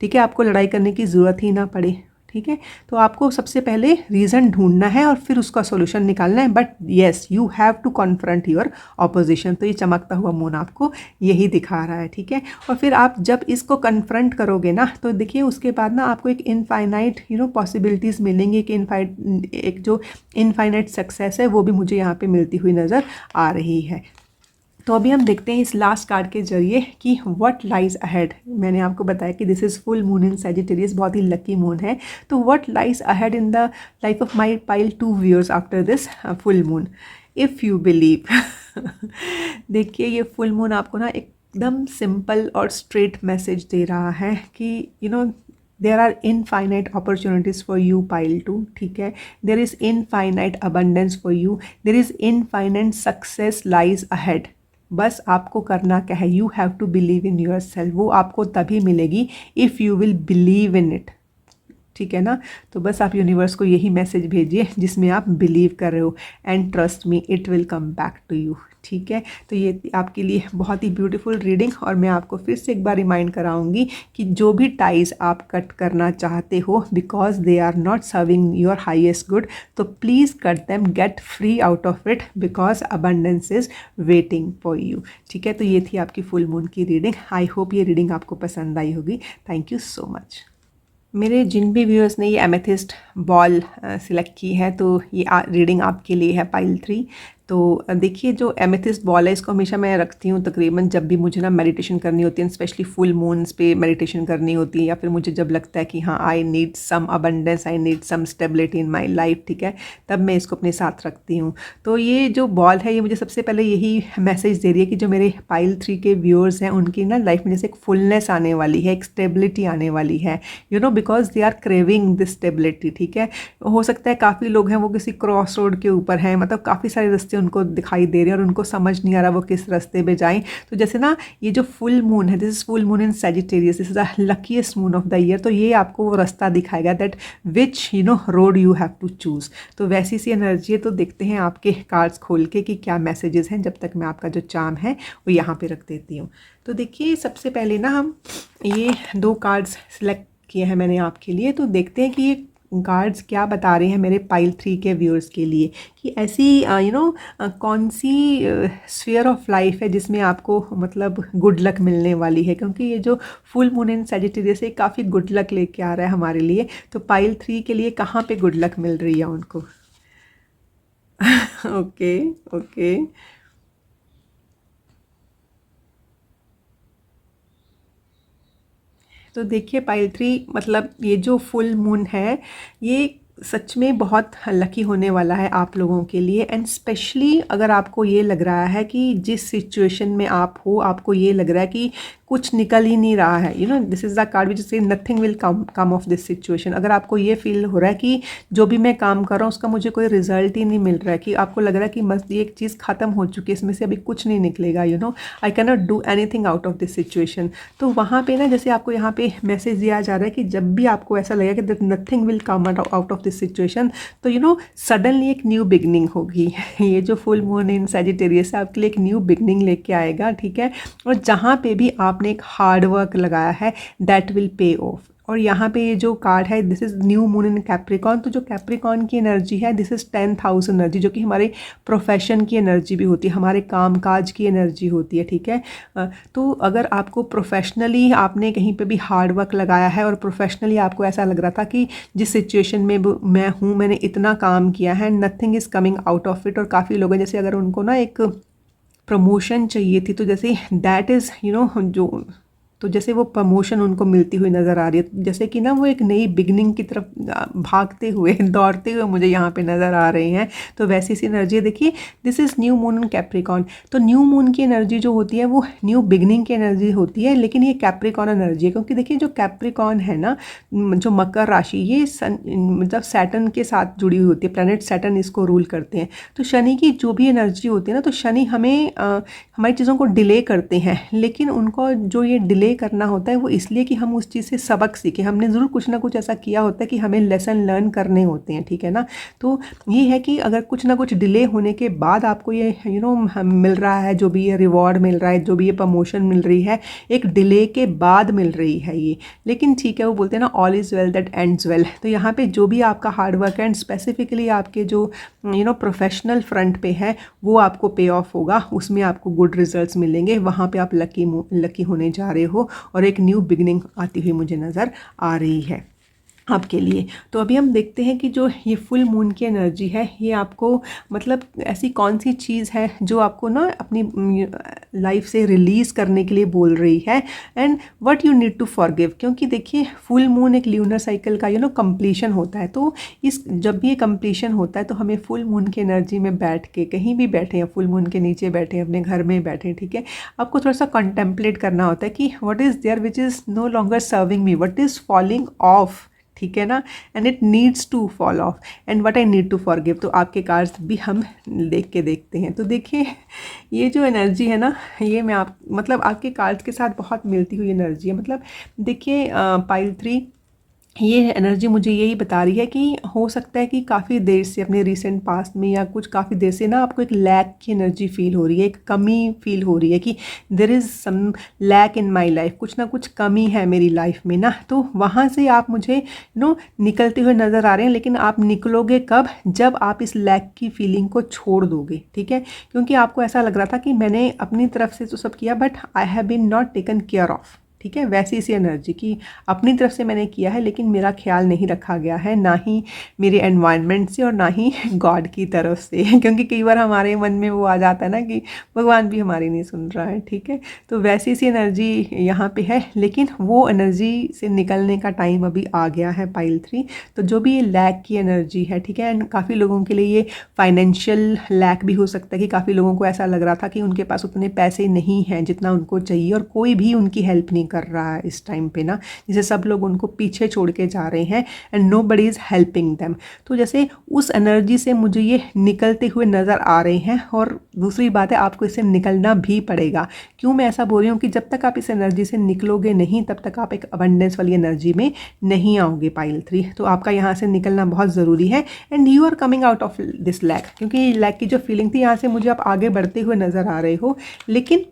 ठीक है, आपको लड़ाई करने की ज़रूरत ही ना पड़े, ठीक है। तो आपको सबसे पहले रीज़न ढूंढना है और फिर उसका सोल्यूशन निकालना है, but yes you have to confront your opposition. तो ये चमकता हुआ मून आपको यही दिखा रहा है, ठीक है। और फिर आप जब इसको कन्फ्रंट करोगे ना, तो देखिए उसके बाद ना आपको एक इनफाइनाइट पॉसिबिलिटीज़ मिलेंगी, एक जो इनफाइनाइट सक्सेस है वो भी मुझे यहाँ पे मिलती हुई नज़र आ रही है। तो अभी हम देखते हैं इस लास्ट कार्ड के जरिए कि व्हाट लाइज अहेड। मैंने आपको बताया कि this is full moon in Sagittarius, बहुत ही लकी मून है। तो what lies ahead in the life of my pile 2 viewers after this full moon, if you believe. देखिए, ये फुल मून आपको ना एकदम सिंपल और स्ट्रेट मैसेज दे रहा है कि there are infinite opportunities for you, pile 2, ठीक है, there is infinite abundance for you, there is infinite success lies ahead। बस आपको करना क्या है, you have to believe in yourself, वो आपको तभी मिलेगी if you will believe in it, ठीक है ना। तो बस आप यूनिवर्स को यही मैसेज भेजिए जिसमें आप बिलीव कर रहे हो, and trust me it will come back to you, ठीक है। तो ये आपके लिए बहुत ही ब्यूटीफुल रीडिंग, और मैं आपको फिर से एक बार रिमाइंड कराऊंगी कि जो भी टाइज आप कट करना चाहते हो because they are not serving your highest good, तो please cut them, get free out of it because abundance is waiting for you, ठीक है। तो ये थी आपकी फुल मून की रीडिंग। आई होप ये रीडिंग आपको पसंद आई होगी। Thank you so much. मेरे जिन भी व्यूअर्स ने ये एमेथिस्ट बॉल सिलेक्ट की है, तो ये रीडिंग आपके लिए है पाइल 3। तो देखिए, जो एमेथिस्ट बॉल है इसको हमेशा मैं रखती हूँ तकरीबन जब भी मुझे ना मेडिटेशन करनी होती है, स्पेशली फुल मून्स पे मेडिटेशन करनी होती है, या फिर मुझे जब लगता है कि हाँ I need some abundance, I need some stability in my life, ठीक है, तब मैं इसको अपने साथ रखती हूँ। तो ये जो बॉल है ये मुझे सबसे पहले यही मैसेज दे रही है कि जो मेरे पाइल 3 के व्यूअर्स हैं उनकी ना लाइफ में जैसे एक फुलनेस आने वाली है, एक स्टेबिलिटी आने वाली है, because they are craving this stability, ठीक है। हो सकता है काफ़ी लोग हैं वो किसी क्रॉस रोड के ऊपर हैं, मतलब काफ़ी सारे रास्ते उनको दिखाई दे रहे हैं और उनको समझ नहीं आ रहा वो किस रास्ते पे जाएं। तो जैसे ना ये जो फुल मून है, this is full moon in Sagittarius, this is the luckiest moon of the year, तो ये आपको वो रास्ता दिखाएगा that which road you have to choose. तो वैसी सी एनर्जी है। तो देखते हैं आपके कार्ड्स खोल के कि क्या मैसेजेस हैं, जब तक मैं आपका जो चार्म है वो यहाँ पे रख देती हूँ। तो देखिए, सबसे पहले ना हम ये 2 कार्ड्स सिलेक्ट किए हैं मैंने आपके लिए, तो देखते हैं कि ये कार्ड्स क्या बता रहे हैं मेरे पाइल 3 के व्यूअर्स के लिए, कि ऐसी कौन सी स्फीयर ऑफ लाइफ है जिसमें आपको मतलब गुड लक मिलने वाली है, क्योंकि ये जो फुल मून इन सैजिटेरियस है काफ़ी गुड लक लेके आ रहा है हमारे लिए। तो पाइल 3 के लिए कहाँ पे गुड लक मिल रही है उनको। ओके ओके तो देखिए, पाइल 3 मतलब ये जो फुल मून है ये सच में बहुत लकी होने वाला है आप लोगों के लिए, एंड स्पेशली अगर आपको ये लग रहा है कि जिस सिचुएशन में आप हो आपको ये लग रहा है कि कुछ निकल ही नहीं रहा है, this is the card which says nothing will come of this situation. अगर आपको ये फील हो रहा है कि जो भी मैं काम कर रहा हूँ उसका मुझे कोई रिजल्ट ही नहीं मिल रहा है, कि आपको लग रहा है कि मस्त ये एक चीज़ ख़त्म हो चुकी है, इसमें से अभी कुछ नहीं निकलेगा, I can not do anything out of this situation, तो वहाँ पे ना जैसे आपको यहाँ पे मैसेज दिया जा रहा है कि जब भी आपको ऐसा लगेगा कि nothing will come out of this this situation, तो यू नो सडनली एक न्यू बिगनिंग होगी। ये जो फुल मून इन सजिटेरियस है आपके लिए एक न्यू बिगनिंग लेके आएगा, ठीक है। और जहाँ पे भी आपने एक हार्ड वर्क लगाया है दैट विल पे ऑफ। और यहाँ पे ये जो कार्ड है this is new moon in Capricorn, तो जो कैप्रिकॉन की एनर्जी है this is 10th house energy, जो कि हमारे प्रोफेशन की एनर्जी भी होती है, हमारे कामकाज की एनर्जी होती है, ठीक है। तो अगर आपको प्रोफेशनली आपने कहीं पे भी हार्ड वर्क लगाया है और प्रोफेशनली आपको ऐसा लग रहा था कि जिस सिचुएशन में मैं हूँ मैंने इतना काम किया है, nothing is coming out of it. और काफ़ी लोग हैं जैसे अगर उनको ना एक प्रमोशन चाहिए थी, तो जैसे दैट इज़ यू नो जो तो जैसे वो प्रमोशन उनको मिलती हुई नज़र आ रही है, जैसे कि ना वो एक नई बिगनिंग की तरफ भागते हुए दौड़ते हुए मुझे यहाँ पे नज़र आ रहे हैं। तो वैसी सी एनर्जी देखिए, this is new moon in Capricorn. तो न्यू मून की एनर्जी जो होती है वो न्यू बिगनिंग की एनर्जी होती है, लेकिन ये कैप्रिकॉन एनर्जी है, क्योंकि देखिए जो कैप्रिकॉन है ना, जो मकर राशि, ये मतलब सैटर्न के साथ जुड़ी हुई होती है, प्लैनेट सैटर्न इसको रूल करते हैं। तो शनि की जो भी एनर्जी होती है ना, तो शनि हमें हमारी चीज़ों को डिले करते हैं, लेकिन उनको जो ये डिले करना होता है वो इसलिए कि हम उस चीज़ से सबक सीखें। हमने ज़रूर कुछ ना कुछ ऐसा किया होता है कि हमें लेसन लर्न करने होते हैं, ठीक है ना। तो ये है कि अगर कुछ ना कुछ डिले होने के बाद आपको ये यू नो मिल रहा है, जो भी ये रिवॉर्ड मिल रहा है, जो भी ये प्रमोशन मिल रही है, एक डिले के बाद मिल रही है ये, लेकिन ठीक है, वो बोलते हैं ना all is well that ends well. तो यहाँ पे जो भी आपका हार्ड वर्क एंड स्पेसिफिकली आपके जो यू नो प्रोफेशनल फ्रंट पे है वो आपको पे ऑफ होगा, उसमें आपको गुड रिजल्ट्स मिलेंगे, वहाँ पे आप लकी होने जा रहे हो और एक न्यू बिगनिंग आती हुई मुझे नज़र आ रही है आपके लिए। तो अभी हम देखते हैं कि जो ये फुल मून की एनर्जी है ये आपको मतलब ऐसी कौन सी चीज़ है जो आपको ना अपनी लाइफ से रिलीज़ करने के लिए बोल रही है, and what you need to forgive. क्योंकि देखिए फुल मून एक ल्यूनर साइकिल का यू नो कंप्लीशन होता है, तो इस जब भी ये कंप्लीशन होता है तो हमें फुल मून की एनर्जी में बैठ के, कहीं भी बैठे हैं, फुल मून के नीचे बैठे हैं, अपने घर में बैठे हैं, ठीक है, आपको थोड़ा सा कंटेम्पलेट करना होता है कि what is there which is no longer serving me, what is falling off, ठीक है ना, and it needs to fall off, and what I need to forgive. तो आपके कार्ड्स भी हम देख के देखते हैं। तो देखिए ये जो एनर्जी है ना, ये मैं आप मतलब आपके कार्ड्स के साथ बहुत मिलती हुई एनर्जी है। मतलब देखिए पाइल 3 ये एनर्जी मुझे यही बता रही है कि हो सकता है कि काफ़ी देर से अपने रिसेंट पास्ट में या कुछ काफ़ी देर से ना आपको एक लैक की एनर्जी फील हो रही है, एक कमी फील हो रही है कि there is some lack in my life, कुछ ना कुछ कमी है मेरी लाइफ में ना। तो वहाँ से आप मुझे निकलते हुए नज़र आ रहे हैं, लेकिन आप निकलोगे कब, जब आप इस लैक की फीलिंग को छोड़ दोगे, ठीक है। क्योंकि आपको ऐसा लग रहा था कि मैंने अपनी तरफ से तो सब किया but I have been not taken care of, ठीक है। वैसी सी एनर्जी की अपनी तरफ से मैंने किया है लेकिन मेरा ख्याल नहीं रखा गया है, ना ही मेरे एनवायरनमेंट से और ना ही गॉड की तरफ से क्योंकि कई बार हमारे मन में वो आ जाता है ना कि भगवान भी हमारी नहीं सुन रहा है, ठीक है। तो वैसी सी एनर्जी यहाँ पे है, लेकिन वो एनर्जी से निकलने का टाइम अभी आ गया है पाइल 3। तो जो भी ये लैक की एनर्जी है, ठीक है, एंड काफ़ी लोगों के लिए ये फाइनेंशियल लैक भी हो सकता है कि काफ़ी लोगों को ऐसा लग रहा था कि उनके पास उतने पैसे नहीं हैं जितना उनको चाहिए और कोई भी उनकी हेल्प नहीं कर रहा है इस टाइम पे ना, जैसे सब लोग उनको पीछे छोड़ के जा रहे हैं and nobody is helping them. तो जैसे उस एनर्जी से मुझे ये निकलते हुए नज़र आ रहे हैं। और दूसरी बात है आपको इससे निकलना भी पड़ेगा। क्यों मैं ऐसा बोल रही हूँ कि जब तक आप इस एनर्जी से निकलोगे नहीं तब तक आप एक अबंडेंस वाली एनर्जी में नहीं आओगे पाइल 3। तो आपका यहाँ से निकलना बहुत ज़रूरी है and you are coming out of this lack, क्योंकि लैक की जो फीलिंग थी यहाँ से मुझे आप आगे बढ़ते हुए नज़र आ रहे हो। लेकिन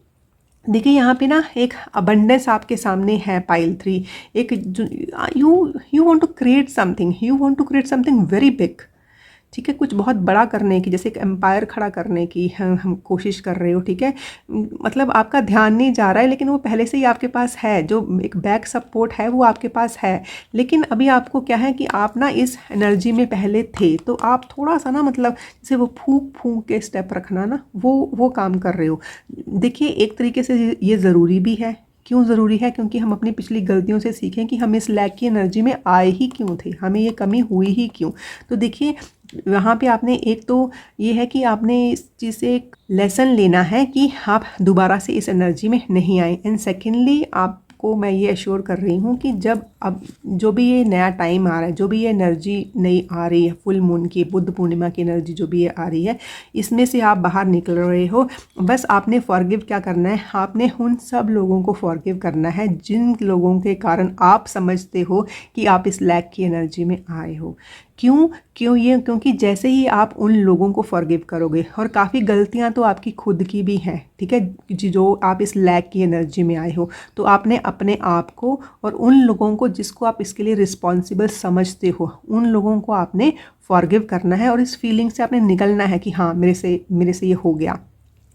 देखिए यहाँ पे ना एक अबंडेंस आपके सामने है पाइल 3। एक you want to create something, you want to create something very big, ठीक है, कुछ बहुत बड़ा करने की, जैसे एक एम्पायर खड़ा करने की हम कोशिश कर रहे हो, ठीक है। मतलब आपका ध्यान नहीं जा रहा है लेकिन वो पहले से ही आपके पास है, जो एक बैक सपोर्ट है वो आपके पास है। लेकिन अभी आपको क्या है कि आप ना इस एनर्जी में पहले थे, तो आप थोड़ा सा ना मतलब जैसे वो फूंक फूंक के स्टेप रखना ना, वो काम कर रहे हो। देखिए एक तरीके से ये ज़रूरी भी है। क्यों ज़रूरी है? क्योंकि हम अपनी पिछली गलतियों से सीखें कि हम इस लैक की एनर्जी में आए ही क्यों थे, हमें ये कमी हुई ही क्यों। तो देखिए वहाँ पे आपने एक तो ये है कि आपने इस चीज़ से एक लेसन लेना है कि आप दोबारा से इस एनर्जी में नहीं आए। एंड सेकेंडली आपको मैं ये एश्योर कर रही हूँ कि जब अब जो भी ये नया टाइम आ रहा है, जो भी ये एनर्जी नई आ रही है, फुल मून की, बुद्ध पूर्णिमा की एनर्जी जो भी ये आ रही है, इसमें से आप बाहर निकल रहे हो। बस आपने फॉरगिव क्या करना है, आपने उन सब लोगों को फॉरगिव करना है जिन लोगों के कारण आप समझते हो कि आप इस लैक की एनर्जी में आए हो। क्यों क्यों ये क्योंकि जैसे ही आप उन लोगों को फॉरगिव करोगे, और काफ़ी गलतियां तो आपकी खुद की भी हैं, ठीक है, जो आप इस लैक की एनर्जी में आए हो, तो आपने अपने आप को और उन लोगों को जिसको आप इसके लिए रिस्पॉन्सिबल समझते हो, उन लोगों को आपने फॉरगिव करना है और इस फीलिंग से आपने निकलना है कि हाँ मेरे से ये हो गया,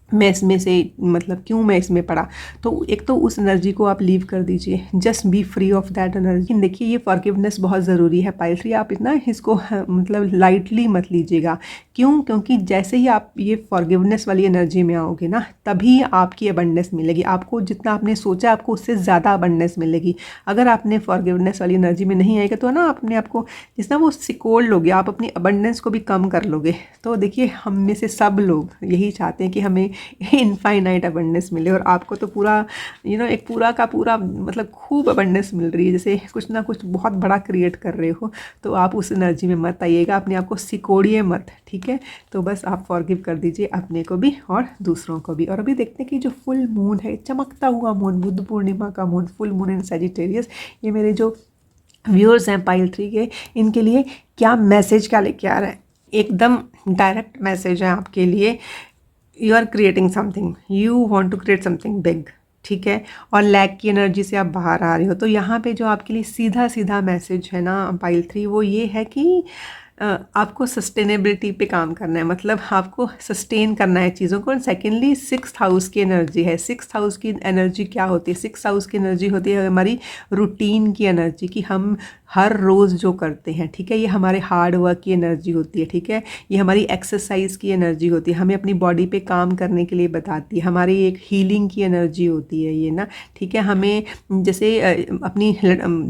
मैं इसमें से मतलब क्यों मैं इसमें पड़ा। तो एक तो उस एनर्जी को आप लीव कर दीजिए, just be free of that energy. देखिए ये फॉरगिवनेस बहुत ज़रूरी है पाइल 3, आप इतना इसको मतलब लाइटली मत लीजिएगा। क्यों? क्योंकि जैसे ही आप ये फॉरगिवनेस वाली एनर्जी में आओगे ना, तभी आपकी अबंडेंस मिलेगी। आपको जितना आपने सोचा आपको उससे ज़्यादा अबंडेंस मिलेगी। अगर आपने फॉरगिवनेस वाली एनर्जी में नहीं आएगा तो ना अपने आप को जिस ना वो सिकोड़ लोगे, आप अपनी अबंडेंस को भी कम कर लोगे। तो देखिए हम में से सब लोग यही चाहते हैं कि हमें इनफाइनाइट अबंडेंस मिले, और आपको तो पूरा एक पूरा का पूरा मतलब खूब अबंडेंस मिल रही है, जैसे कुछ ना कुछ बहुत बड़ा क्रिएट कर रहे हो। तो आप उस एनर्जी में मत आइएगा, अपने आप को सिकोड़िए मत, ठीक है। तो बस आप फॉरगिव कर दीजिए अपने को भी और दूसरों को भी। और अभी देखते हैं कि जो फुल मून है, चमकता हुआ मून, बुद्ध पूर्णिमा का moon, full moon in Sagittarius, ये मेरे जो व्यूअर्स हैं पाइल 3 के, इनके लिए क्या मैसेज क्या लेके आ रहा है। एकदम डायरेक्ट मैसेज है आपके लिए। You are creating something, you want to create something big, ठीक है, और लैक की एनर्जी से आप बाहर आ रहे हो। तो यहाँ पे जो आपके लिए सीधा सीधा मैसेज है ना पाइल 3, वो ये है कि आपको सस्टेनेबिलिटी पे काम करना है, मतलब आपको सस्टेन करना है चीज़ों को। सेकेंडली 6th हाउस की एनर्जी है। 6th हाउस की एनर्जी क्या होती है? 6th हाउस की एनर्जी होती है हमारी रूटीन की एनर्जी, कि हम हर रोज़ जो करते हैं, ठीक है, ये हमारे हार्ड वर्क की एनर्जी होती है, ठीक है, ये हमारी एक्सरसाइज की एनर्जी होती है, हमें अपनी बॉडी पे काम करने के लिए बताती है, हमारी एक हीलिंग की एनर्जी होती है ये ना, ठीक है, हमें जैसे अपनी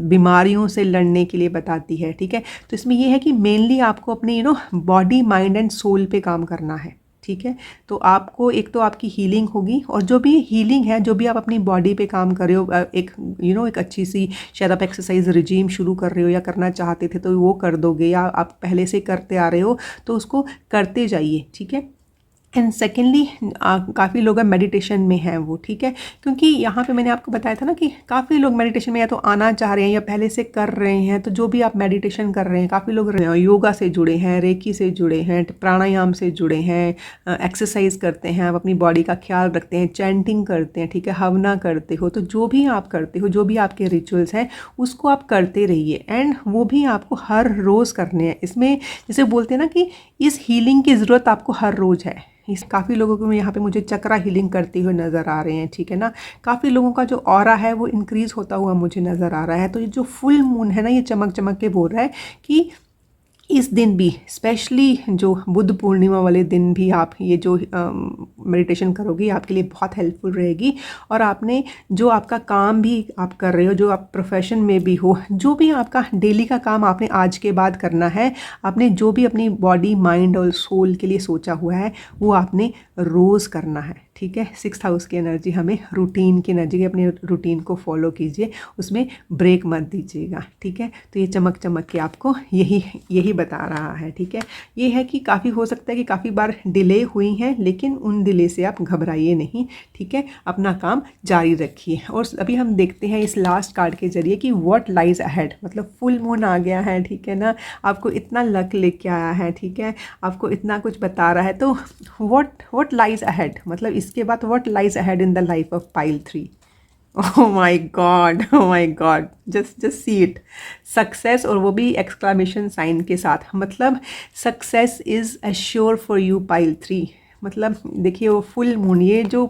बीमारियों से लड़ने के लिए बताती है, ठीक है। तो इसमें ये है कि मेनली आपको अपनी बॉडी माइंड एंड सोल पे काम करना है, ठीक है। तो आपको एक तो आपकी हीलिंग होगी, और जो भी हीलिंग है, जो भी आप अपनी बॉडी पे काम कर रहे हो, एक एक अच्छी सी शायद आप एक्सरसाइज रिजीम शुरू कर रहे हो या करना चाहते थे तो वो कर दोगे, या आप पहले से करते आ रहे हो तो उसको करते जाइए, ठीक है। एंड सेकेंडली काफ़ी लोग मेडिटेशन में हैं वो, ठीक है, क्योंकि यहाँ पे मैंने आपको बताया था ना कि काफ़ी लोग मेडिटेशन में या तो आना चाह रहे हैं या पहले से कर रहे हैं। तो जो भी आप मेडिटेशन कर रहे हैं, काफ़ी लोग योगा से जुड़े हैं, रेकी से जुड़े हैं, प्राणायाम से जुड़े हैं, एक्सरसाइज करते हैं, आप अपनी बॉडी का ख्याल रखते हैं, चैंटिंग करते हैं, ठीक है, हवना करते हो। तो जो भी आप करते हो, जो भी आपके रिचुअल्स हैं, उसको आप करते रहिए, एंड वो भी आपको हर रोज़ करने हैं। इसमें जैसे बोलते हैं ना कि इस हीलिंग की ज़रूरत आपको हर रोज़ है। इस काफ़ी लोगों को यहाँ पे मुझे चक्रा हीलिंग करते हुए नज़र आ रहे हैं, ठीक है ना। काफ़ी लोगों का जो ऑरा है वो इंक्रीज़ होता हुआ मुझे नज़र आ रहा है। तो ये जो फुल मून है ना, ये चमक चमक के बोल रहा है कि इस दिन भी, स्पेशली जो बुद्ध पूर्णिमा वाले दिन भी आप ये जो मेडिटेशन करोगी, आपके लिए बहुत हेल्पफुल रहेगी। और आपने जो आपका काम भी आप कर रहे हो, जो आप प्रोफेशन में भी हो, जो भी आपका डेली का काम आपने आज के बाद करना है, आपने जो भी अपनी बॉडी माइंड और सोल के लिए सोचा हुआ है, वो आपने रोज़ करना है, ठीक है। 6th हाउस की एनर्जी हमें रूटीन की एनर्जी, अपने रूटीन को फॉलो कीजिए, उसमें ब्रेक मत दीजिएगा, ठीक है। तो ये चमक चमक के आपको यही बता रहा है, ठीक है। ये है कि काफ़ी हो सकता है कि काफ़ी बार डिले हुई हैं, लेकिन उन डिले से आप घबराइए नहीं, ठीक है, अपना काम जारी रखिए। और अभी हम देखते हैं इस लास्ट कार्ड के जरिए कि व्हाट लाइज अहेड, मतलब फुल मून आ गया है, ठीक है ना, आपको इतना लक लेके आया है, ठीक है, आपको इतना कुछ बता रहा है। तो व्हाट लाइज अहेड, मतलब इसके बाद what lies ahead in the life of pile 3। Oh my God, oh my God, just see it, success, और वो भी एक्सक्लामेशन साइन के साथ, मतलब success is assure for you pile 3। मतलब देखिए वो फुल मून, ये जो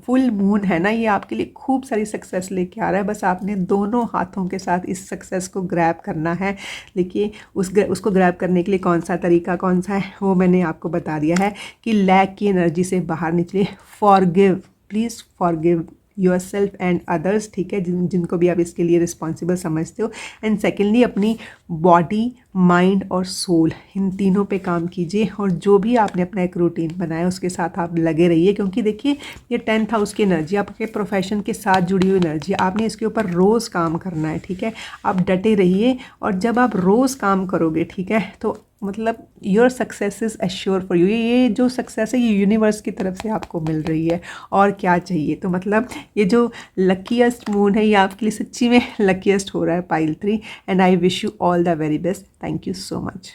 फुल मून है ना, ये आपके लिए खूब सारी सक्सेस लेके आ रहा है। बस आपने दोनों हाथों के साथ इस सक्सेस को ग्रैब करना है। देखिए उसको ग्रैब करने के लिए कौन सा तरीका कौन सा है वो मैंने आपको बता दिया है कि लैक की एनर्जी से बाहर निकलिए। Forgive, please forgive your self and others, ठीक है, जिनको भी आप इसके लिए रिस्पॉन्सिबल समझते हो। एंड सेकेंडली अपनी बॉडी माइंड और सोल, इन तीनों पे काम कीजिए, और जो भी आपने अपना एक रूटीन बनाया उसके साथ आप लगे रहिए। क्योंकि देखिए ये 10th हाउस की एनर्जी, आपके प्रोफेशन के साथ जुड़ी हुई एनर्जी, आपने इसके ऊपर रोज़ काम करना है, ठीक है। आप डटे रहिए, और जब आप रोज़ काम करोगे, ठीक है, तो मतलब your success is assure for you. ये जो सक्सेस है ये यूनिवर्स की तरफ से आपको मिल रही है, और क्या चाहिए। तो मतलब ये जो लकीएस्ट मून है, ये आपके लिए सच्ची में लकीएस्ट हो रहा है pile 3। And I wish you all the very best. Thank you so much.